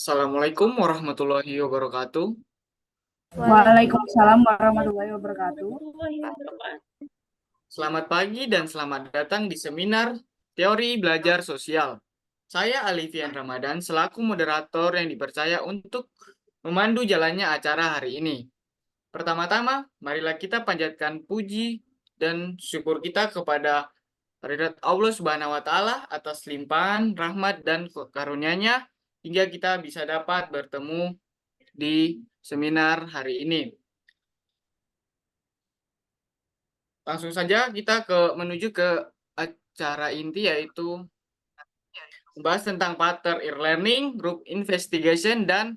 Assalamualaikum warahmatullahi wabarakatuh. Waalaikumsalam warahmatullahi wabarakatuh. Selamat pagi dan selamat datang di seminar Teori Belajar Sosial. Saya Alifian Ramadan selaku moderator yang dipercaya untuk memandu jalannya acara hari ini. Pertama-tama, marilah kita panjatkan puji dan syukur kita kepada hadirat Allah Subhanahu wa taala atas limpahan rahmat dan karunia-Nya hingga kita bisa dapat bertemu di seminar hari ini. Langsung saja kita menuju ke acara inti, yaitu membahas tentang pattern e-learning, group investigation, dan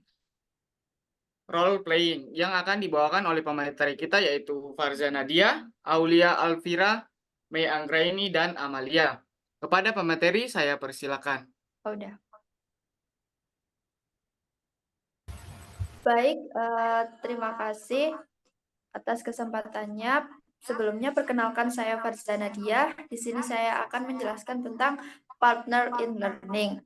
role playing yang akan dibawakan oleh pemateri kita, yaitu Farza Nadia, Aulia Alvira, Mei Anggraini, dan Amalia. Kepada pemateri saya persilakan. Udah. Baik, terima kasih atas kesempatannya. Sebelumnya perkenalkan saya Farza Nadia. Di sini saya akan menjelaskan tentang partner in learning.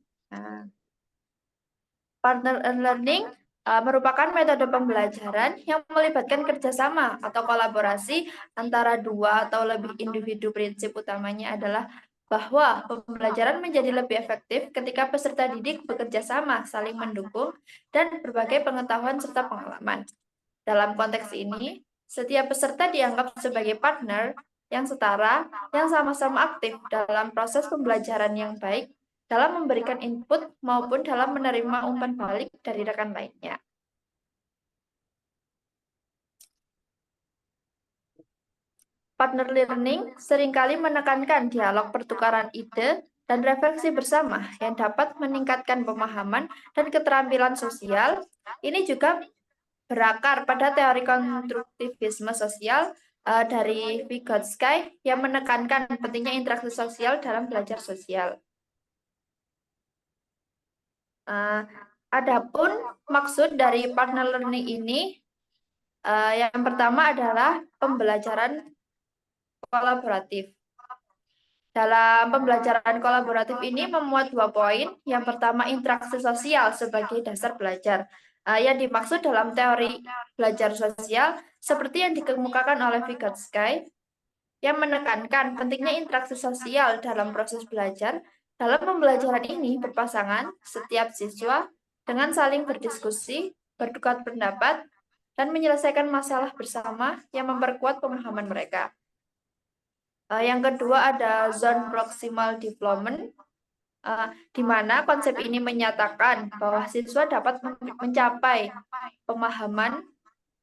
Partner in learning merupakan metode pembelajaran yang melibatkan kerjasama atau kolaborasi antara dua atau lebih individu. Prinsip utamanya adalah bahwa pembelajaran menjadi lebih efektif ketika peserta didik bekerja sama, saling mendukung, dan berbagai pengetahuan serta pengalaman. Dalam konteks ini, setiap peserta dianggap sebagai partner yang setara, yang sama-sama aktif dalam proses pembelajaran yang baik, dalam memberikan input maupun dalam menerima umpan balik dari rekan lainnya. Partner learning seringkali menekankan dialog pertukaran ide dan refleksi bersama yang dapat meningkatkan pemahaman dan keterampilan sosial. Ini juga berakar pada teori konstruktivisme sosial dari Vygotsky yang menekankan pentingnya interaksi sosial dalam belajar sosial. Adapun maksud dari partner learning ini, yang pertama adalah pembelajaran kolaboratif. Dalam pembelajaran kolaboratif ini memuat 2 poin. Yang pertama, interaksi sosial sebagai dasar belajar. Yang dimaksud dalam teori belajar sosial seperti yang dikemukakan oleh Vygotsky, yang menekankan pentingnya interaksi sosial dalam proses belajar. Dalam pembelajaran ini berpasangan, setiap siswa dengan saling berdiskusi, bertukar pendapat, dan menyelesaikan masalah bersama yang memperkuat pemahaman mereka. Yang kedua ada zone proximal development, di mana konsep ini menyatakan bahwa siswa dapat mencapai pemahaman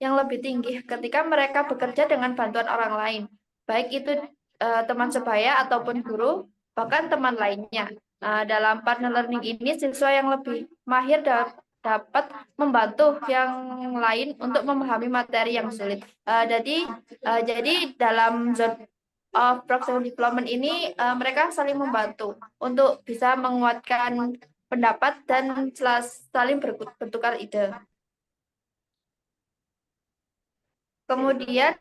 yang lebih tinggi ketika mereka bekerja dengan bantuan orang lain, baik itu teman sebaya ataupun guru, bahkan teman lainnya. Dalam partner learning ini, siswa yang lebih mahir dapat membantu yang lain untuk memahami materi yang sulit. Jadi dalam zone of proximal development ini mereka saling membantu untuk bisa menguatkan pendapat dan saling bertukar ide. Kemudian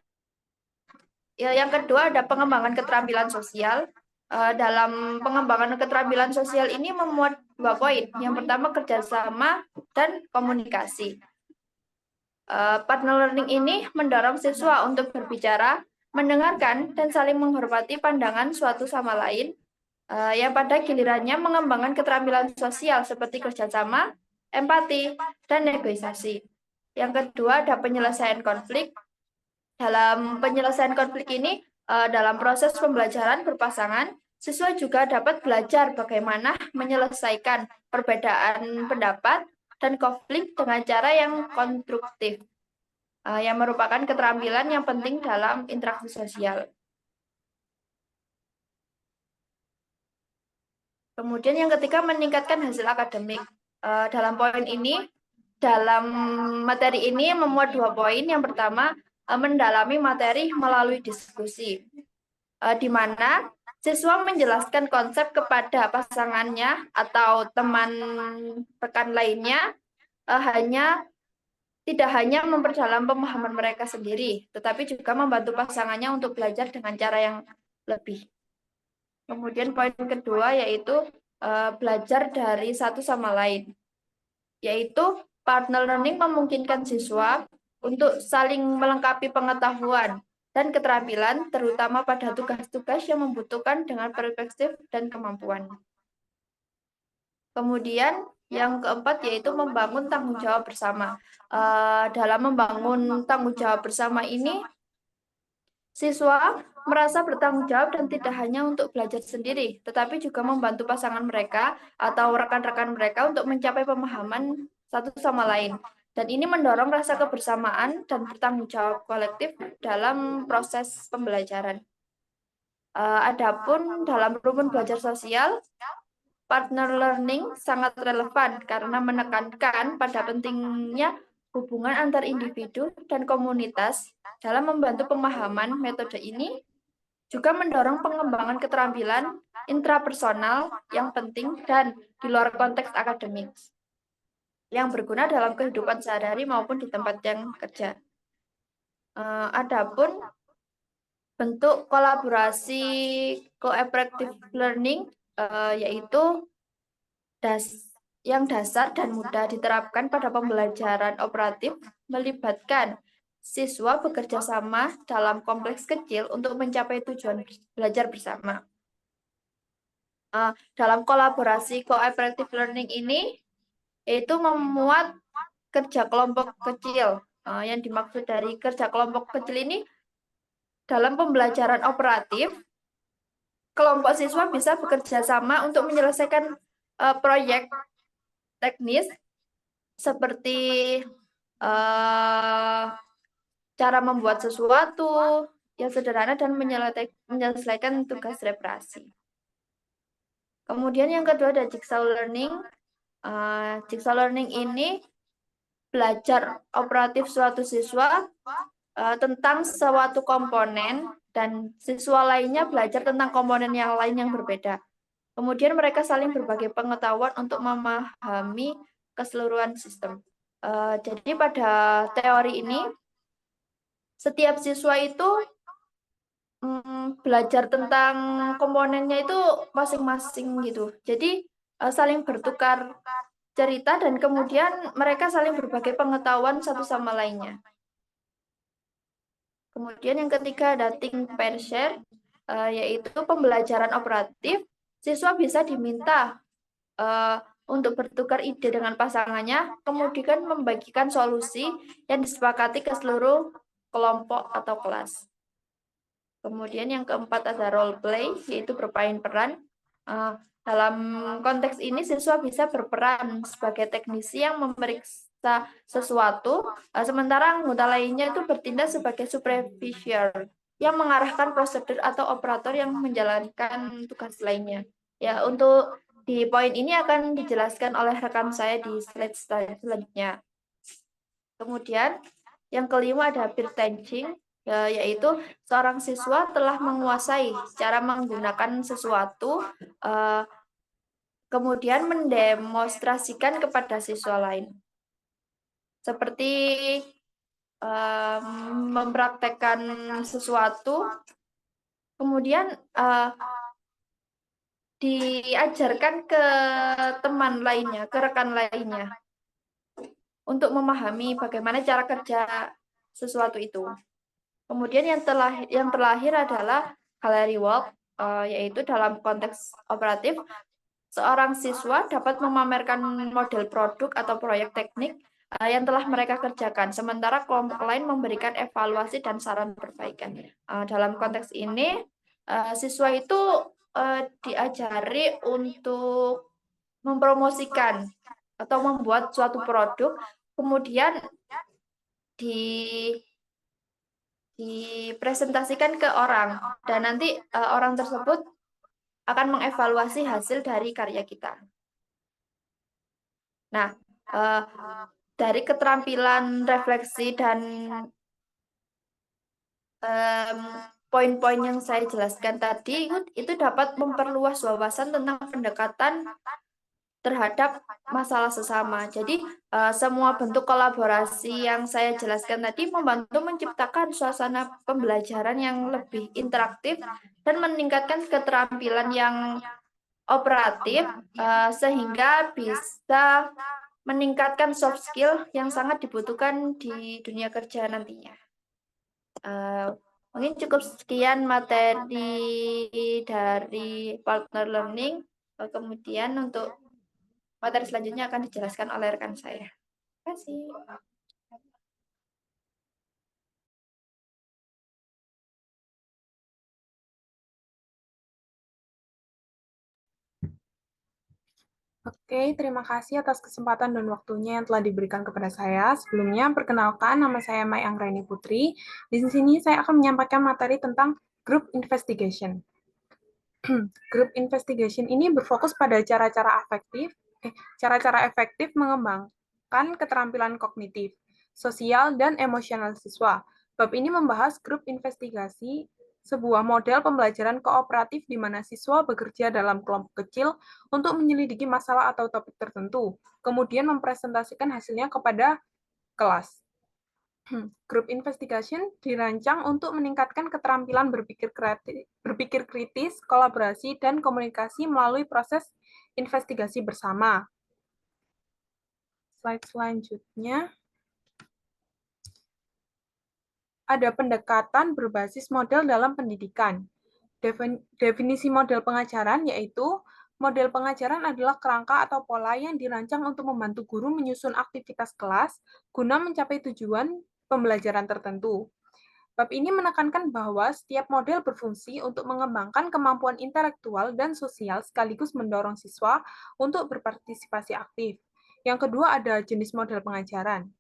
yang kedua ada pengembangan keterampilan sosial. Dalam pengembangan keterampilan sosial ini memuat 2 poin. Yang pertama, kerjasama dan komunikasi. Partner learning ini mendorong siswa untuk berbicara, mendengarkan, dan saling menghormati pandangan suatu sama lain, yang pada gilirannya mengembangkan keterampilan sosial seperti kerjasama, empati, dan negosiasi. Yang kedua ada penyelesaian konflik. Dalam penyelesaian konflik ini, dalam proses pembelajaran berpasangan, siswa juga dapat belajar bagaimana menyelesaikan perbedaan pendapat dan konflik dengan cara yang konstruktif, yang merupakan keterampilan yang penting dalam interaksi sosial. Kemudian yang ketiga, meningkatkan hasil akademik. Dalam poin ini, dalam materi ini memuat 2 poin. Yang pertama, mendalami materi melalui diskusi, di mana siswa menjelaskan konsep kepada pasangannya atau teman rekan lainnya, tidak hanya memperdalam pemahaman mereka sendiri, tetapi juga membantu pasangannya untuk belajar dengan cara yang lebih. Kemudian poin kedua yaitu belajar dari satu sama lain. yaitu partner learning memungkinkan siswa untuk saling melengkapi pengetahuan dan keterampilan, terutama pada tugas-tugas yang membutuhkan dengan perspektif dan kemampuan. Kemudian yang keempat yaitu membangun tanggung jawab bersama. Dalam membangun tanggung jawab bersama ini, siswa merasa bertanggung jawab dan tidak hanya untuk belajar sendiri, tetapi juga membantu pasangan mereka atau rekan-rekan mereka untuk mencapai pemahaman satu sama lain. Dan ini mendorong rasa kebersamaan dan bertanggung jawab kolektif dalam proses pembelajaran. Adapun dalam rumpun belajar sosial, partner learning sangat relevan karena menekankan pada pentingnya hubungan antar individu dan komunitas dalam membantu pemahaman. Metode ini juga mendorong pengembangan keterampilan intrapersonal yang penting dan di luar konteks akademik yang berguna dalam kehidupan sehari-hari maupun di tempat yang kerja. Adapun bentuk kolaborasi cooperative learning yaitu yang dasar dan mudah diterapkan pada pembelajaran operatif, melibatkan siswa bekerja sama dalam kompleks kecil untuk mencapai tujuan belajar bersama. Dalam kolaborasi cooperative learning ini, itu memuat kerja kelompok kecil. Yang dimaksud dari kerja kelompok kecil ini, dalam pembelajaran operatif, kelompok siswa bisa bekerja sama untuk menyelesaikan proyek teknis seperti cara membuat sesuatu yang sederhana dan menyelesaikan tugas referensi. Kemudian yang kedua ada jigsaw learning. Jigsaw learning ini belajar operatif suatu siswa tentang suatu komponen dan siswa lainnya belajar tentang komponen yang lain yang berbeda. Kemudian mereka saling berbagi pengetahuan untuk memahami keseluruhan sistem. Jadi pada teori ini, setiap siswa itu belajar tentang komponennya itu masing-masing gitu. Jadi saling bertukar cerita dan kemudian mereka saling berbagi pengetahuan satu sama lainnya. Kemudian yang ketiga ada think, pair, share, yaitu pembelajaran operatif. Siswa bisa diminta untuk bertukar ide dengan pasangannya, kemudian membagikan solusi yang disepakati ke seluruh kelompok atau kelas. Kemudian yang keempat ada role play, yaitu bermain peran. Dalam konteks ini siswa bisa berperan sebagai teknisi yang memeriksa sesuatu, sementara anggota lainnya itu bertindak sebagai supervisor yang mengarahkan prosedur atau operator yang menjalankan tugas lainnya. Ya, untuk di poin ini akan dijelaskan oleh rekan saya di slide selanjutnya. Kemudian yang kelima ada peer teaching, yaitu seorang siswa telah menguasai cara menggunakan sesuatu, kemudian mendemonstrasikan kepada siswa lain. Seperti mempraktekkan sesuatu, kemudian diajarkan ke teman lainnya, ke rekan lainnya, untuk memahami bagaimana cara kerja sesuatu itu. Kemudian yang terakhir adalah gallery walk, yaitu dalam konteks operatif, seorang siswa dapat memamerkan model produk atau proyek teknik yang telah mereka kerjakan, sementara kelompok lain memberikan evaluasi dan saran perbaikan. Dalam konteks ini, siswa itu diajari untuk mempromosikan atau membuat suatu produk, kemudian dipresentasikan ke orang, dan nanti orang tersebut akan mengevaluasi hasil dari karya kita. Nah, dari keterampilan refleksi dan poin-poin yang saya jelaskan tadi itu dapat memperluas wawasan tentang pendekatan terhadap masalah sesama. Jadi semua bentuk kolaborasi yang saya jelaskan tadi membantu menciptakan suasana pembelajaran yang lebih interaktif dan meningkatkan keterampilan yang operatif sehingga bisa meningkatkan soft skill yang sangat dibutuhkan di dunia kerja nantinya. Mungkin cukup sekian materi dari partner learning. Kemudian untuk materi selanjutnya akan dijelaskan oleh rekan saya. Terima kasih. Oke, terima kasih atas kesempatan dan waktunya yang telah diberikan kepada saya. Sebelumnya, perkenalkan, nama saya Mai Anggreni Putri. Di sini saya akan menyampaikan materi tentang group investigation. Group investigation ini berfokus pada cara-cara efektif mengembangkan keterampilan kognitif, sosial, dan emosional siswa. Bab ini membahas grup investigasi, sebuah model pembelajaran kooperatif di mana siswa bekerja dalam kelompok kecil untuk menyelidiki masalah atau topik tertentu, kemudian mempresentasikan hasilnya kepada kelas. Group investigation dirancang untuk meningkatkan keterampilan berpikir kritis, kolaborasi, dan komunikasi melalui proses investigasi bersama. Slide selanjutnya. Ada pendekatan berbasis model dalam pendidikan. Definisi model pengajaran yaitu model pengajaran adalah kerangka atau pola yang dirancang untuk membantu guru menyusun aktivitas kelas guna mencapai tujuan pembelajaran tertentu. Bab ini menekankan bahwa setiap model berfungsi untuk mengembangkan kemampuan intelektual dan sosial sekaligus mendorong siswa untuk berpartisipasi aktif. Yang kedua ada jenis model pengajaran.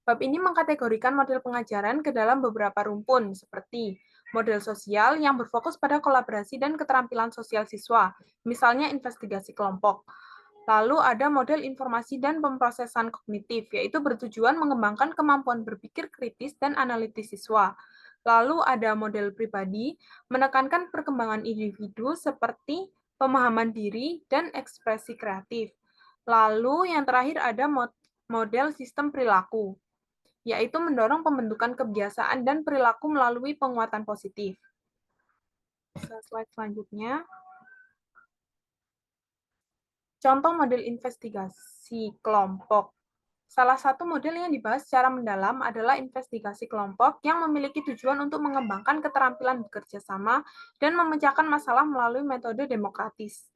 Bab ini mengkategorikan model pengajaran ke dalam beberapa rumpun, seperti model sosial yang berfokus pada kolaborasi dan keterampilan sosial siswa, misalnya investigasi kelompok. Lalu ada model informasi dan pemrosesan kognitif, yaitu bertujuan mengembangkan kemampuan berpikir kritis dan analitis siswa. Lalu ada model pribadi, menekankan perkembangan individu seperti pemahaman diri dan ekspresi kreatif. Lalu yang terakhir ada model sistem perilaku, yaitu mendorong pembentukan kebiasaan dan perilaku melalui penguatan positif. Slide selanjutnya. Contoh model investigasi kelompok. Salah satu model yang dibahas secara mendalam adalah investigasi kelompok yang memiliki tujuan untuk mengembangkan keterampilan bekerja sama dan memecahkan masalah melalui metode demokratis.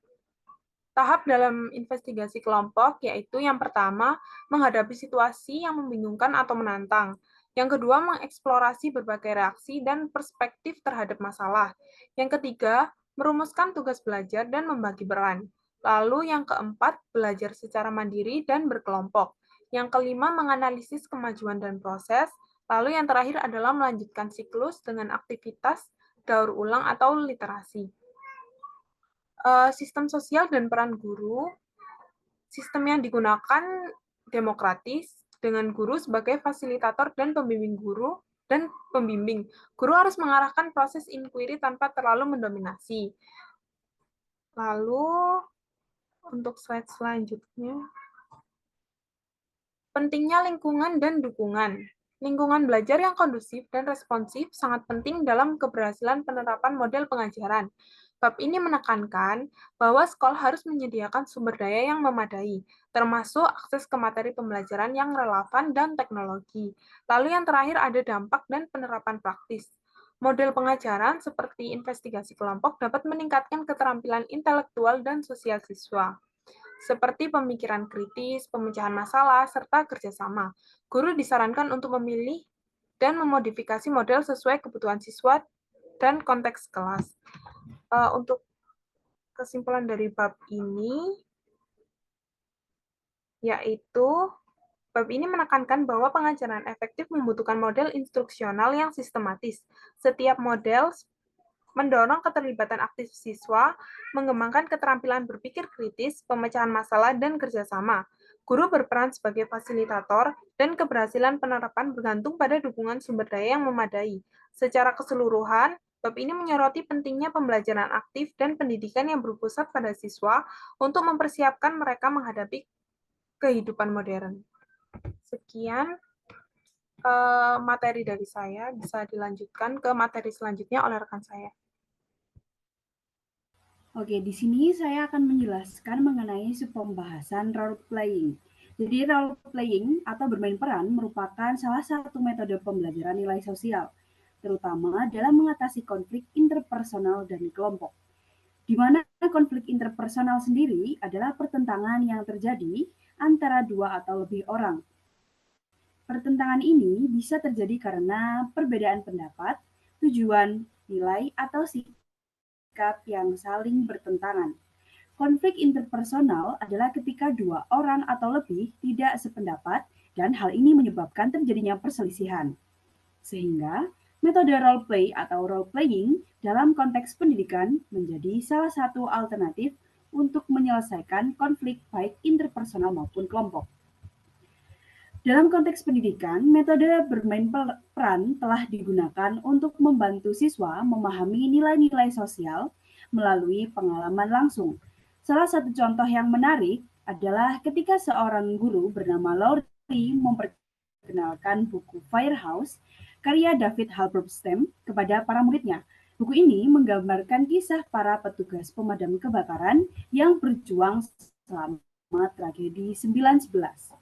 Tahap dalam investigasi kelompok yaitu yang pertama, menghadapi situasi yang membingungkan atau menantang. Yang kedua, mengeksplorasi berbagai reaksi dan perspektif terhadap masalah. Yang ketiga, merumuskan tugas belajar dan membagi peran. Lalu yang keempat, belajar secara mandiri dan berkelompok. Yang kelima, menganalisis kemajuan dan proses. Lalu yang terakhir adalah melanjutkan siklus dengan aktivitas daur ulang atau literasi. Sistem sosial dan peran guru, sistem yang digunakan demokratis dengan guru sebagai fasilitator dan pembimbing guru dan pembimbing. Guru harus mengarahkan proses inquiry tanpa terlalu mendominasi. Lalu untuk slide selanjutnya, pentingnya lingkungan dan dukungan. Lingkungan belajar yang kondusif dan responsif sangat penting dalam keberhasilan penerapan model pengajaran. Bab ini menekankan bahwa sekolah harus menyediakan sumber daya yang memadai, termasuk akses ke materi pembelajaran yang relevan dan teknologi. Lalu yang terakhir ada dampak dan penerapan praktis. Model pengajaran seperti investigasi kelompok dapat meningkatkan keterampilan intelektual dan sosial siswa, seperti pemikiran kritis, pemecahan masalah, serta kerjasama. Guru disarankan untuk memilih dan memodifikasi model sesuai kebutuhan siswa dan konteks kelas. Untuk kesimpulan dari bab ini, yaitu bab ini menekankan bahwa pengajaran efektif membutuhkan model instruksional yang sistematis. Setiap model mendorong keterlibatan aktif siswa, mengembangkan keterampilan berpikir kritis, pemecahan masalah, dan kerjasama. Guru berperan sebagai fasilitator, dan keberhasilan penerapan bergantung pada dukungan sumber daya yang memadai. Secara keseluruhan, bab ini menyoroti pentingnya pembelajaran aktif dan pendidikan yang berpusat pada siswa untuk mempersiapkan mereka menghadapi kehidupan modern. Sekian materi dari saya, bisa dilanjutkan ke materi selanjutnya oleh rekan saya. Oke, di sini saya akan menjelaskan mengenai pembahasan role playing. Jadi role playing atau bermain peran merupakan salah satu metode pembelajaran nilai sosial, terutama dalam mengatasi konflik interpersonal dan kelompok. Di mana konflik interpersonal sendiri adalah pertentangan yang terjadi antara dua atau lebih orang. Pertentangan ini bisa terjadi karena perbedaan pendapat, tujuan, nilai, atau sikap yang saling bertentangan. Konflik interpersonal adalah ketika dua orang atau lebih tidak sependapat dan hal ini menyebabkan terjadinya perselisihan. Sehingga metode role play atau role playing dalam konteks pendidikan menjadi salah satu alternatif untuk menyelesaikan konflik baik interpersonal maupun kelompok. Dalam konteks pendidikan, metode bermain peran telah digunakan untuk membantu siswa memahami nilai-nilai sosial melalui pengalaman langsung. Salah satu contoh yang menarik adalah ketika seorang guru bernama Laurie memperkenalkan buku Firehouse, karya David Halberstam, kepada para muridnya. Buku ini menggambarkan kisah para petugas pemadam kebakaran yang berjuang selama tragedi 9/11.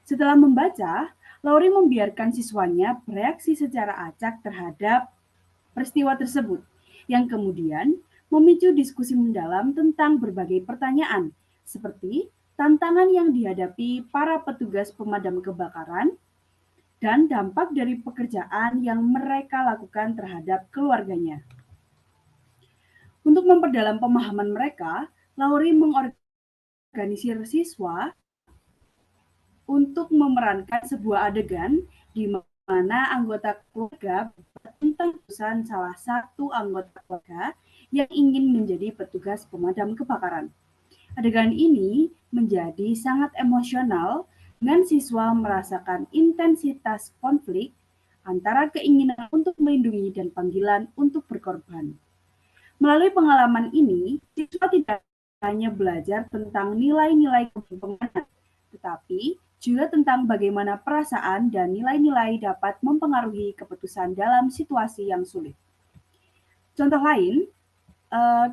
Setelah membaca, Laurie membiarkan siswanya bereaksi secara acak terhadap peristiwa tersebut, yang kemudian memicu diskusi mendalam tentang berbagai pertanyaan, seperti tantangan yang dihadapi para petugas pemadam kebakaran dan dampak dari pekerjaan yang mereka lakukan terhadap keluarganya. Untuk memperdalam pemahaman mereka, Laurie mengorganisir siswa untuk memerankan sebuah adegan di mana anggota keluarga tentang keputusan salah satu anggota keluarga yang ingin menjadi petugas pemadam kebakaran. Adegan ini menjadi sangat emosional dengan siswa merasakan intensitas konflik antara keinginan untuk melindungi dan panggilan untuk berkorban. Melalui pengalaman ini, siswa tidak hanya belajar tentang nilai-nilai kepemimpinan, tetapi juga tentang bagaimana perasaan dan nilai-nilai dapat mempengaruhi keputusan dalam situasi yang sulit. Contoh lain,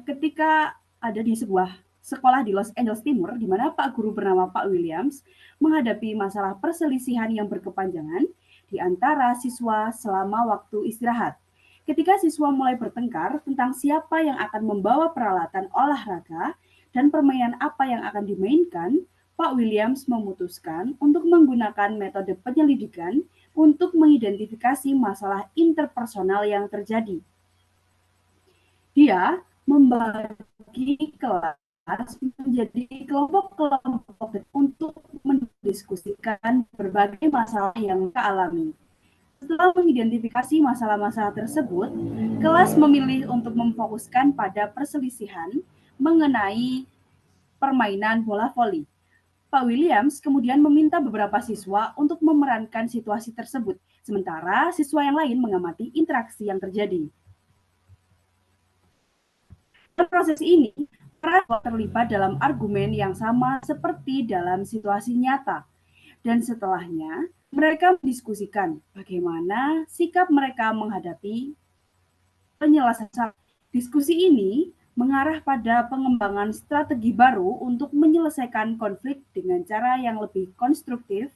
ketika ada di sebuah sekolah di Los Angeles Timur, di mana Pak Guru bernama Pak Williams menghadapi masalah perselisihan yang berkepanjangan di antara siswa selama waktu istirahat. Ketika siswa mulai bertengkar tentang siapa yang akan membawa peralatan olahraga dan permainan apa yang akan dimainkan, Pak Williams memutuskan untuk menggunakan metode penyelidikan untuk mengidentifikasi masalah interpersonal yang terjadi. Dia membagi kelas menjadi kelompok-kelompok untuk mendiskusikan berbagai masalah yang mereka alami. Setelah mengidentifikasi masalah-masalah tersebut, kelas memilih untuk memfokuskan pada perselisihan mengenai permainan bola voli. Pak Williams kemudian meminta beberapa siswa untuk memerankan situasi tersebut, sementara siswa yang lain mengamati interaksi yang terjadi. Dalam proses ini, para terlibat dalam argumen yang sama seperti dalam situasi nyata, dan setelahnya mereka mendiskusikan bagaimana sikap mereka menghadapi penyelesaian. Diskusi ini mengarah pada pengembangan strategi baru untuk menyelesaikan konflik dengan cara yang lebih konstruktif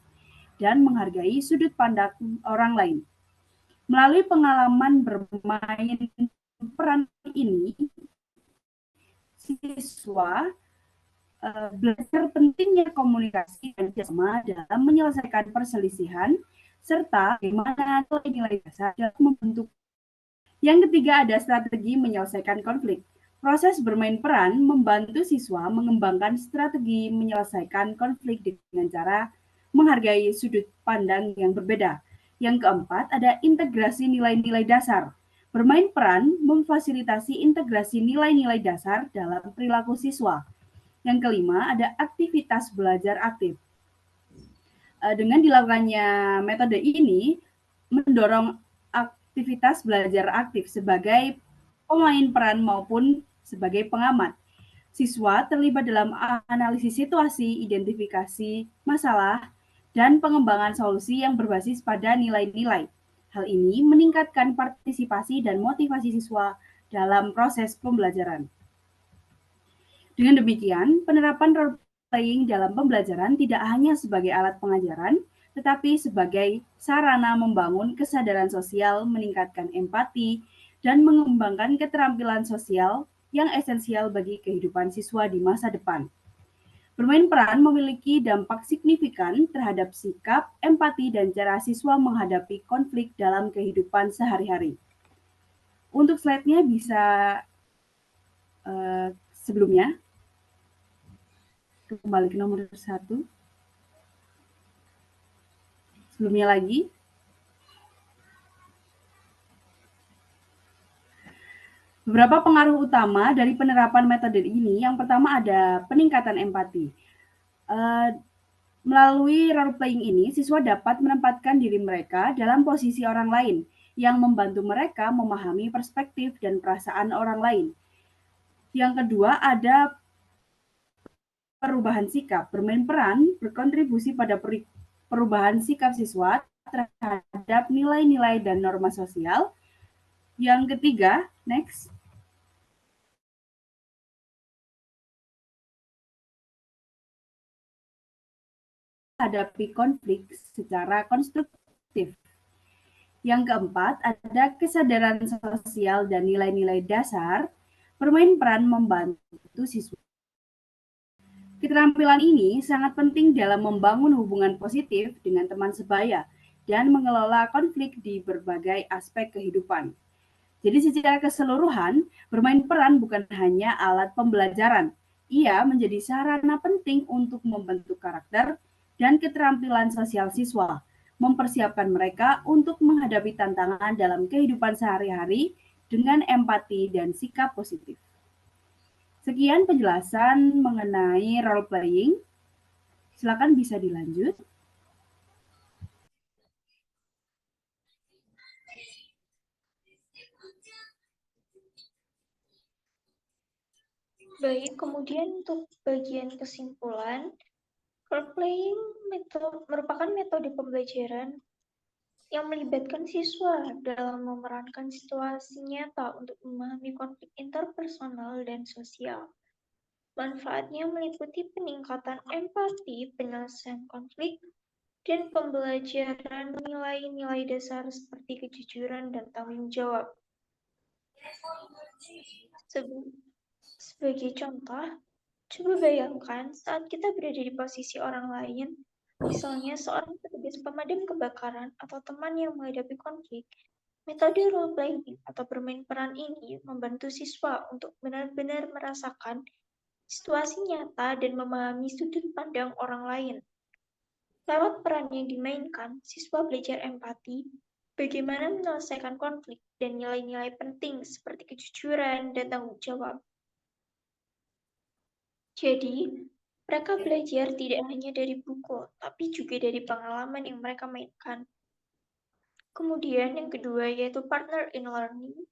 dan menghargai sudut pandang orang lain. Melalui pengalaman bermain peran ini, siswa belajar pentingnya komunikasi dan kerjasama dalam menyelesaikan perselisihan, serta bagaimana nilai dasar dalam membentuk. Yang ketiga, ada strategi menyelesaikan konflik. Proses bermain peran membantu siswa mengembangkan strategi menyelesaikan konflik dengan cara menghargai sudut pandang yang berbeda. Yang keempat, ada integrasi nilai-nilai dasar. Bermain peran memfasilitasi integrasi nilai-nilai dasar dalam perilaku siswa. Yang kelima, ada aktivitas belajar aktif. Dengan dilakukannya metode ini, mendorong aktivitas belajar aktif sebagai pemain peran maupun sebagai pengamat. Siswa terlibat dalam analisis situasi, identifikasi masalah, dan pengembangan solusi yang berbasis pada nilai-nilai. Hal ini meningkatkan partisipasi dan motivasi siswa dalam proses pembelajaran. Dengan demikian, penerapan role playing dalam pembelajaran tidak hanya sebagai alat pengajaran, tetapi sebagai sarana membangun kesadaran sosial, meningkatkan empati, dan mengembangkan keterampilan sosial yang esensial bagi kehidupan siswa di masa depan. Bermain peran memiliki dampak signifikan terhadap sikap, empati, dan cara siswa menghadapi konflik dalam kehidupan sehari-hari. Untuk slide-nya bisa sebelumnya, kembali ke nomor 1. Sebelumnya lagi, beberapa pengaruh utama dari penerapan metode ini, yang pertama ada peningkatan empati. Melalui role playing ini, siswa dapat menempatkan diri mereka dalam posisi orang lain yang membantu mereka memahami perspektif dan perasaan orang lain. Yang kedua ada perubahan sikap. Bermain peran berkontribusi pada perubahan sikap siswa terhadap nilai-nilai dan norma sosial. Yang ketiga, next. Hadapi konflik secara konstruktif. Yang keempat, ada kesadaran sosial dan nilai-nilai dasar. Bermain peran membantu siswa. Keterampilan ini sangat penting dalam membangun hubungan positif dengan teman sebaya dan mengelola konflik di berbagai aspek kehidupan. Jadi secara keseluruhan, bermain peran bukan hanya alat pembelajaran. Ia menjadi sarana penting untuk membentuk karakter dan keterampilan sosial siswa, mempersiapkan mereka untuk menghadapi tantangan dalam kehidupan sehari-hari dengan empati dan sikap positif. Sekian penjelasan mengenai role playing. Silakan bisa dilanjut. Baik, kemudian untuk bagian kesimpulan, role playing merupakan metode pembelajaran yang melibatkan siswa dalam memerankan situasi nyata untuk memahami konflik interpersonal dan sosial. Manfaatnya meliputi peningkatan empati, penyelesaian konflik, dan pembelajaran nilai-nilai dasar seperti kejujuran dan tanggung jawab. Sebagai contoh, coba bayangkan saat kita berada di posisi orang lain, misalnya seorang petugas pemadam kebakaran atau teman yang menghadapi konflik. Metode role playing atau bermain peran ini membantu siswa untuk benar-benar merasakan situasi nyata dan memahami sudut pandang orang lain. Lewat peran yang dimainkan, siswa belajar empati, bagaimana menyelesaikan konflik, dan nilai-nilai penting seperti kejujuran dan tanggung jawab. Jadi, mereka belajar tidak hanya dari buku, tapi juga dari pengalaman yang mereka mainkan. Kemudian yang kedua yaitu partner in learning.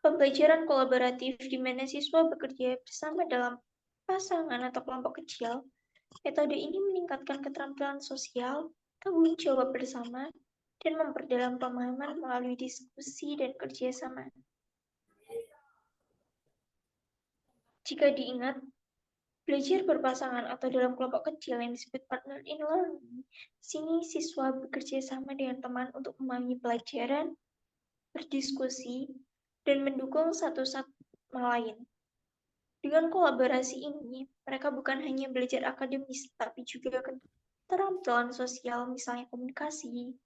Pembelajaran kolaboratif di mana siswa bekerja bersama dalam pasangan atau kelompok kecil. Metode ini meningkatkan keterampilan sosial, tanggung jawab bersama, dan memperdalam pemahaman melalui diskusi dan kerjasama. Jika diingat, belajar berpasangan atau dalam kelompok kecil yang disebut partner in learning, sini siswa bekerja sama dengan teman untuk memahami pelajaran, berdiskusi, dan mendukung satu sama lain. Dengan kolaborasi ini, mereka bukan hanya belajar akademis, tapi juga keterampilan sosial, misalnya komunikasi,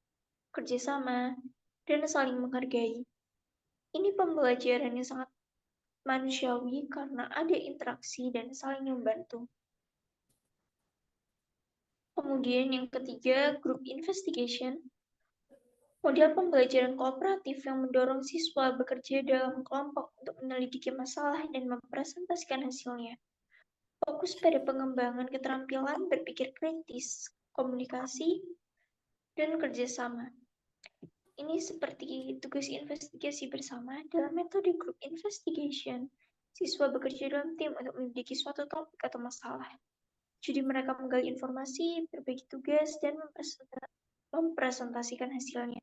kerjasama, dan saling menghargai. Ini pembelajaran yang sangat manusiawi karena ada interaksi dan saling membantu. Kemudian yang ketiga, group investigation. Model pembelajaran kooperatif yang mendorong siswa bekerja dalam kelompok untuk menyelidiki masalah dan mempresentasikan hasilnya. Fokus pada pengembangan keterampilan berpikir kritis, komunikasi, dan kerjasama. Ini seperti tugas investigasi bersama dalam metode group investigation. Siswa bekerja dalam tim untuk menyelidiki suatu topik atau masalah. Jadi mereka menggali informasi, berbagi tugas, dan mempresentasikan hasilnya.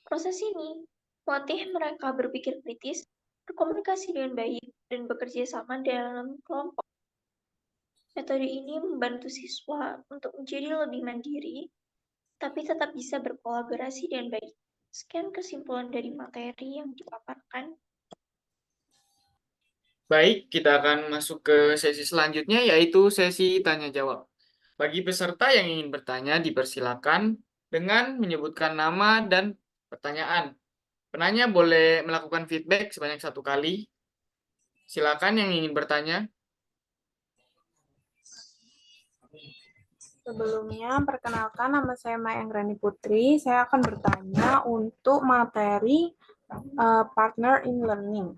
Proses ini melatih mereka berpikir kritis, berkomunikasi dengan baik, dan bekerja sama dalam kelompok. Metode ini membantu siswa untuk menjadi lebih mandiri, tapi tetap bisa berkolaborasi dengan baik. Sekian kesimpulan dari materi yang dipaparkan. Baik, kita akan masuk ke sesi selanjutnya, yaitu sesi tanya jawab. Bagi peserta yang ingin bertanya, dipersilakan dengan menyebutkan nama dan pertanyaan. Penanya boleh melakukan feedback sebanyak 1 kali. Silakan yang ingin bertanya. Sebelumnya, perkenalkan nama saya Maya Anggrani Putri. Saya akan bertanya untuk materi partner in learning.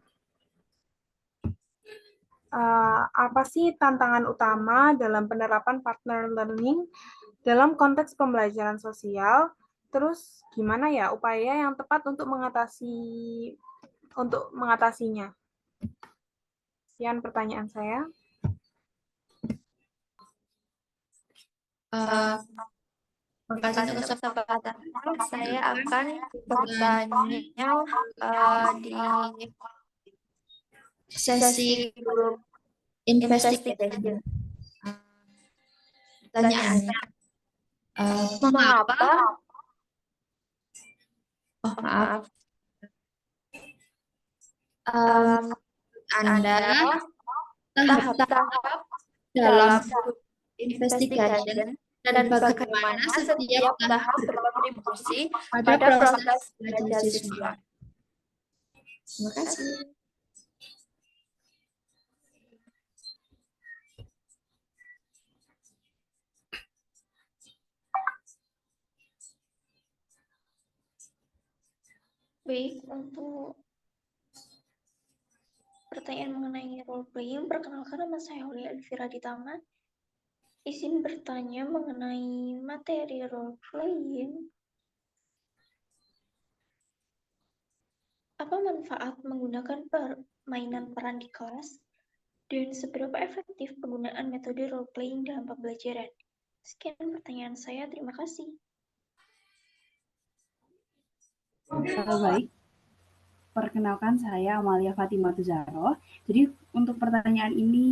Apa sih tantangan utama dalam penerapan partner learning dalam konteks pembelajaran sosial? Terus gimana ya upaya yang tepat untuk mengatasinya? Sekian pertanyaan saya. Terima kasih atas kesempatannya. Saya akan bertanya di sesi grup investigation. Pertanyaannya, mengapa? Oh, maaf. Anda tahap-tahap dalam investigation dan bagaimana setiap tahap berkontribusi pada proses belajar siswa. Terima kasih. Baik, untuk pertanyaan mengenai role playing, perkenalkan nama saya Aulia Elvira Ditama. Izin bertanya mengenai materi role playing. Apa manfaat menggunakan permainan peran di kelas? Dan seberapa efektif penggunaan metode role playing dalam pembelajaran? Sekian pertanyaan saya, terima kasih. Baik, perkenalkan saya Amalia Fatimah Tuzaro. Jadi untuk pertanyaan ini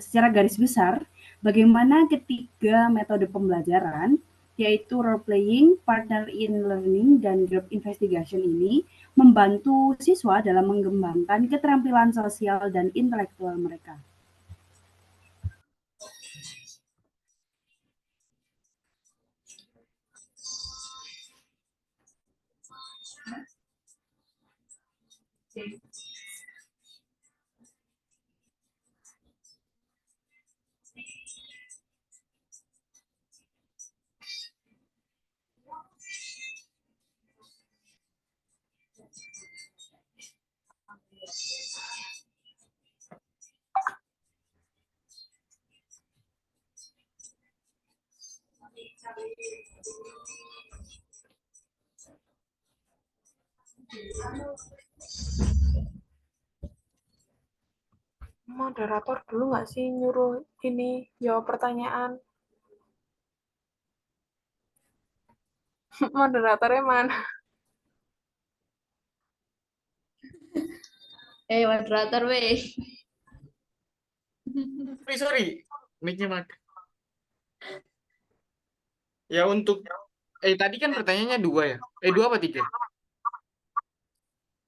secara garis besar, bagaimana ketiga metode pembelajaran, yaitu role playing, partner in learning, dan group investigation ini membantu siswa dalam mengembangkan keterampilan sosial dan intelektual mereka. Moderator dulu nggak sih nyuruh ini jawab pertanyaan? Moderatornya mana? Moderator weh. Sorry, mic-nya mati. Ya untuk tadi kan pertanyaannya 2 ya. 2 apa 3?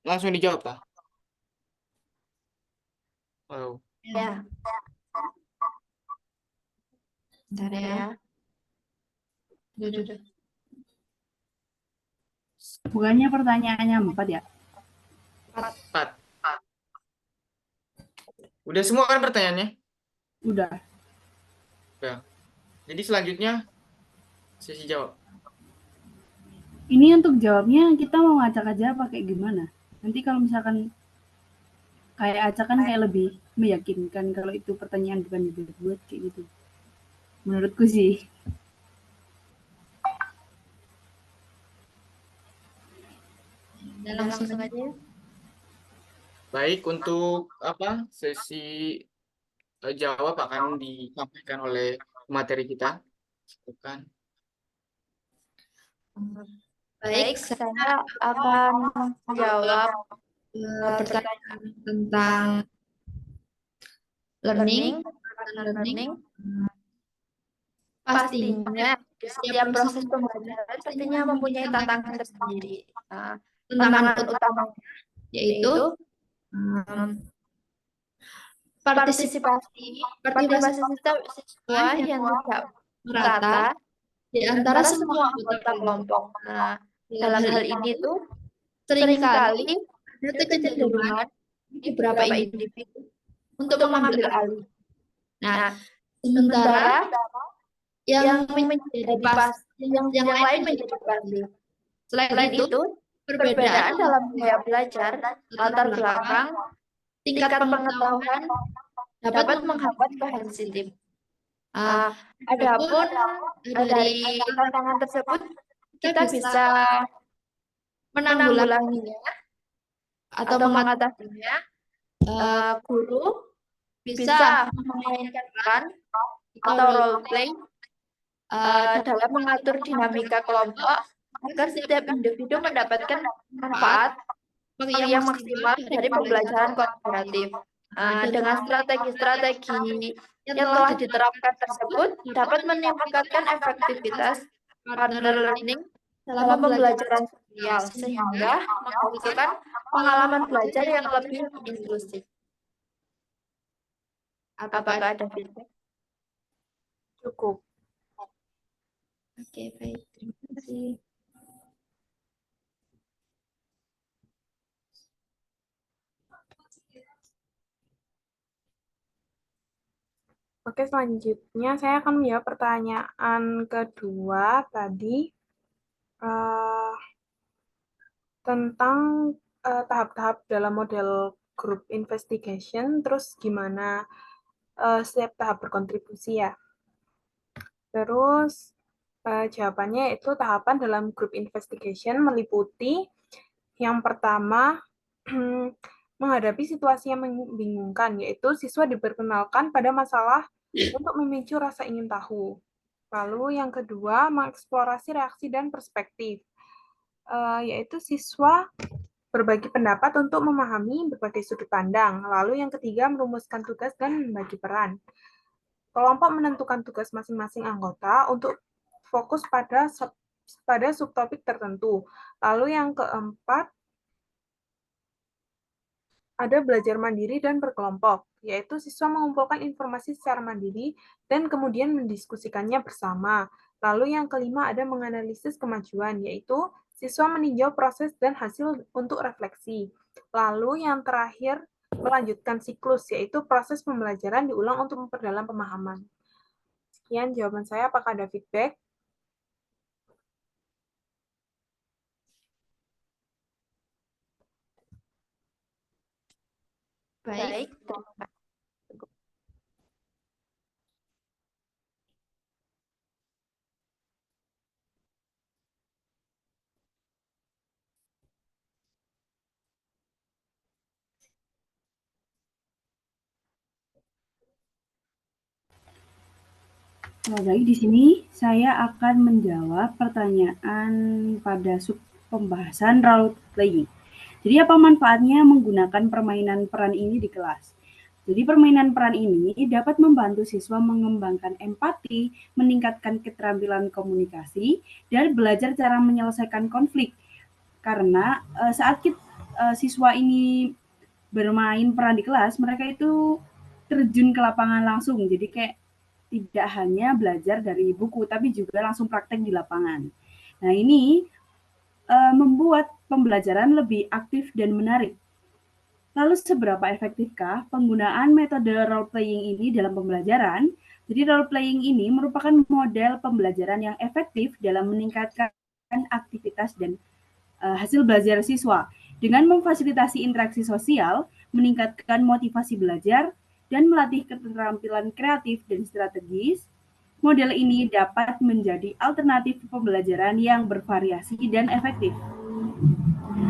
Langsung dijawab, Pak. Oh. Ya. Bentar ya. Duduk. Bukannya pertanyaannya 4 ya? 4. Udah semua kan pertanyaannya? Udah. Jadi selanjutnya sesi jawab. Ini untuk jawabnya kita mau ngacak aja apa kayak gimana? Nanti kalau misalkan kayak acak kan kayak lebih meyakinkan kalau itu pertanyaan bukan dibuat kayak gitu. Menurutku sih. Langsung aja. Baik, untuk sesi jawab akan disampaikan oleh materi kita. Bukan. Baik, saya akan menjawab pertanyaan tentang learning, learning, pastinya di setiap proses pembelajaran pastinya mempunyai tantangan tersendiri. Tantangan utamanya yaitu partisipasi siswa yang tidak merata di antara semua anggota kelompok. Nah, dalam hal ini tuh seringkali ada kecenderungan di beberapa individu untuk mengambil alih. Nah, sementara yang lain menjadi pasif. Selain itu, perbedaan dalam gaya belajar, latar belakang, tingkat pengetahuan dapat menghambat komprehensif. Adapun dari tantangan tersebut kita bisa menanggulanginya atau mengatasinya. Guru bisa memainkan peran atau role play dalam mengatur dinamika kelompok agar setiap individu mendapatkan manfaat yang maksimal dari pembelajaran kolaboratif. Dengan strategi-strategi yang telah diterapkan tersebut dapat meningkatkan efektivitas partner learning dalam pembelajaran sosial sehingga menghasilkan pengalaman belajar yang lebih inklusif. Apakah ada feedback? Cukup. Oke, baik. Terima kasih. Oke, selanjutnya saya akan menjawab pertanyaan kedua tadi tentang tahap-tahap dalam model group investigation, terus gimana setiap tahap berkontribusi ya. Terus jawabannya itu tahapan dalam group investigation meliputi yang pertama menghadapi situasi yang membingungkan, yaitu siswa diperkenalkan pada masalah untuk memicu rasa ingin tahu. Lalu yang kedua, mengeksplorasi reaksi dan perspektif, yaitu siswa berbagi pendapat untuk memahami berbagai sudut pandang. Lalu yang ketiga, merumuskan tugas dan membagi peran. Kelompok menentukan tugas masing-masing anggota untuk fokus pada subtopik tertentu. Lalu yang keempat, ada belajar mandiri dan berkelompok, yaitu siswa mengumpulkan informasi secara mandiri dan kemudian mendiskusikannya bersama. Lalu yang kelima ada menganalisis kemajuan, yaitu siswa meninjau proses dan hasil untuk refleksi. Lalu yang terakhir melanjutkan siklus, yaitu proses pembelajaran diulang untuk memperdalam pemahaman. Sekian jawaban saya, apakah ada feedback? Baik. Baik, di sini saya akan menjawab pertanyaan pada sub pembahasan role playing. Jadi apa manfaatnya menggunakan permainan peran ini di kelas? Jadi permainan peran ini dapat membantu siswa mengembangkan empati, meningkatkan keterampilan komunikasi, dan belajar cara menyelesaikan konflik. Karena saat siswa ini bermain peran di kelas, mereka itu terjun ke lapangan langsung. Jadi kayak tidak hanya belajar dari buku, tapi juga langsung praktek di lapangan. Nah, ini membuat pembelajaran lebih aktif dan menarik. Lalu seberapa efektifkah penggunaan metode role playing ini dalam pembelajaran? Jadi role playing ini merupakan model pembelajaran yang efektif dalam meningkatkan aktivitas dan hasil belajar siswa dengan memfasilitasi interaksi sosial, meningkatkan motivasi belajar, dan melatih keterampilan kreatif dan strategis. Model ini dapat menjadi alternatif pembelajaran yang bervariasi dan efektif.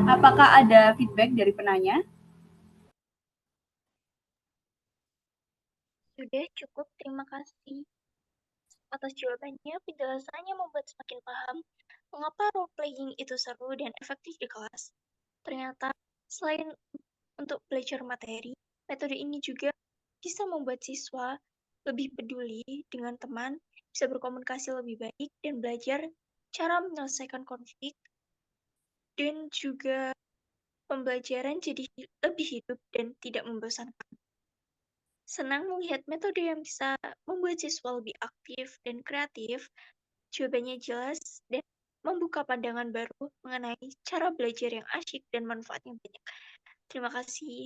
Apakah ada feedback dari penanya? Sudah cukup, terima kasih atas jawabannya. Penjelasannya membuat semakin paham mengapa role playing itu seru dan efektif di kelas. Ternyata Selain untuk belajar materi, metode ini juga bisa membuat siswa lebih peduli dengan teman, bisa berkomunikasi lebih baik, dan belajar cara menyelesaikan konflik, dan juga pembelajaran jadi lebih hidup dan tidak membosankan. Senang melihat metode yang bisa membuat siswa lebih aktif dan kreatif. Jawabannya jelas dan membuka pandangan baru mengenai cara belajar yang asyik dan manfaatnya banyak. Terima kasih.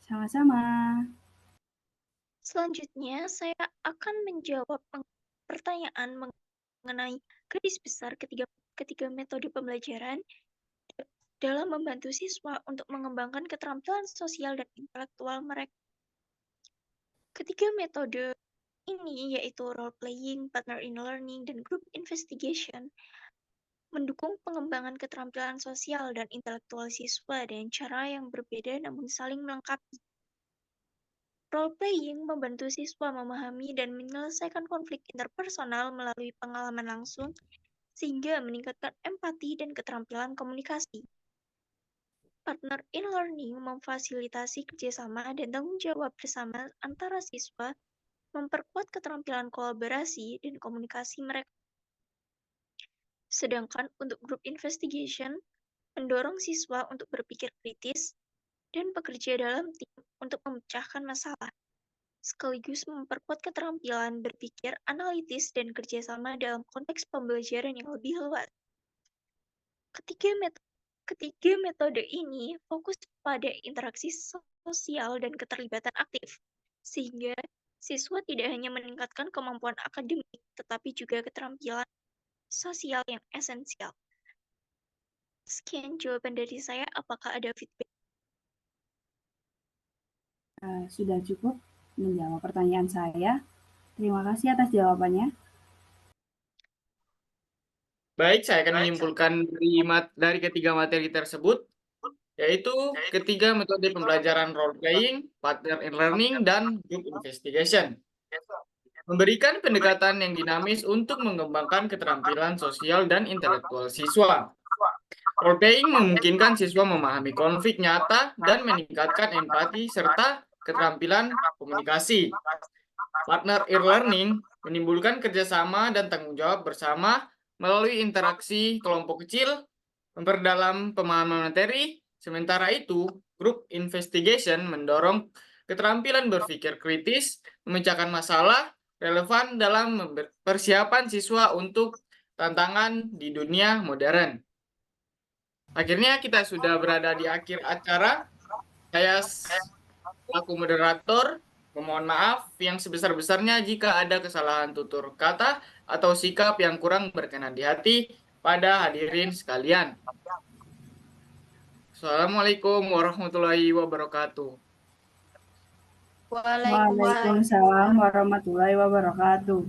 Sama-sama. Selanjutnya, saya akan menjawab pertanyaan mengenai garis besar ketiga metode pembelajaran dalam membantu siswa untuk mengembangkan keterampilan sosial dan intelektual mereka. Ketiga metode ini yaitu role playing, partner in learning, dan group investigation mendukung pengembangan keterampilan sosial dan intelektual siswa dengan cara yang berbeda namun saling melengkapi. Role playing membantu siswa memahami dan menyelesaikan konflik interpersonal melalui pengalaman langsung sehingga meningkatkan empati dan keterampilan komunikasi. Partner in learning memfasilitasi kerjasama dan tanggung jawab bersama antara siswa, memperkuat keterampilan kolaborasi dan komunikasi mereka. Sedangkan untuk group investigation, mendorong siswa untuk berpikir kritis dan bekerja dalam tim untuk memecahkan masalah, sekaligus memperkuat keterampilan berpikir analitis dan kerjasama dalam konteks pembelajaran yang lebih luas. Ketiga metode ini fokus pada interaksi sosial dan keterlibatan aktif, sehingga siswa tidak hanya meningkatkan kemampuan akademik, tetapi juga keterampilan sosial yang esensial. Sekian jawaban dari saya. Apakah ada feedback? Sudah cukup menjawab pertanyaan saya. Terima kasih atas jawabannya. Baik, saya akan menyimpulkan dari ketiga materi tersebut, yaitu ketiga metode pembelajaran role playing, partner in learning, dan group investigation. Memberikan pendekatan yang dinamis untuk mengembangkan keterampilan sosial dan intelektual siswa. Role playing memungkinkan siswa memahami konflik nyata dan meningkatkan empati serta keterampilan komunikasi. Partner in learning menimbulkan kerjasama dan tanggung jawab bersama melalui interaksi kelompok kecil, memperdalam pemahaman materi. Sementara itu, group investigation mendorong keterampilan berpikir kritis, memecahkan masalah relevan dalam persiapan siswa untuk tantangan di dunia modern. Akhirnya kita sudah berada di akhir acara. Saya selaku moderator memohon maaf yang sebesar-besarnya jika ada kesalahan tutur kata atau sikap yang kurang berkenan di hati pada hadirin sekalian. Assalamualaikum warahmatullahi wabarakatuh. Waalaikumsalam warahmatullahi wabarakatuh.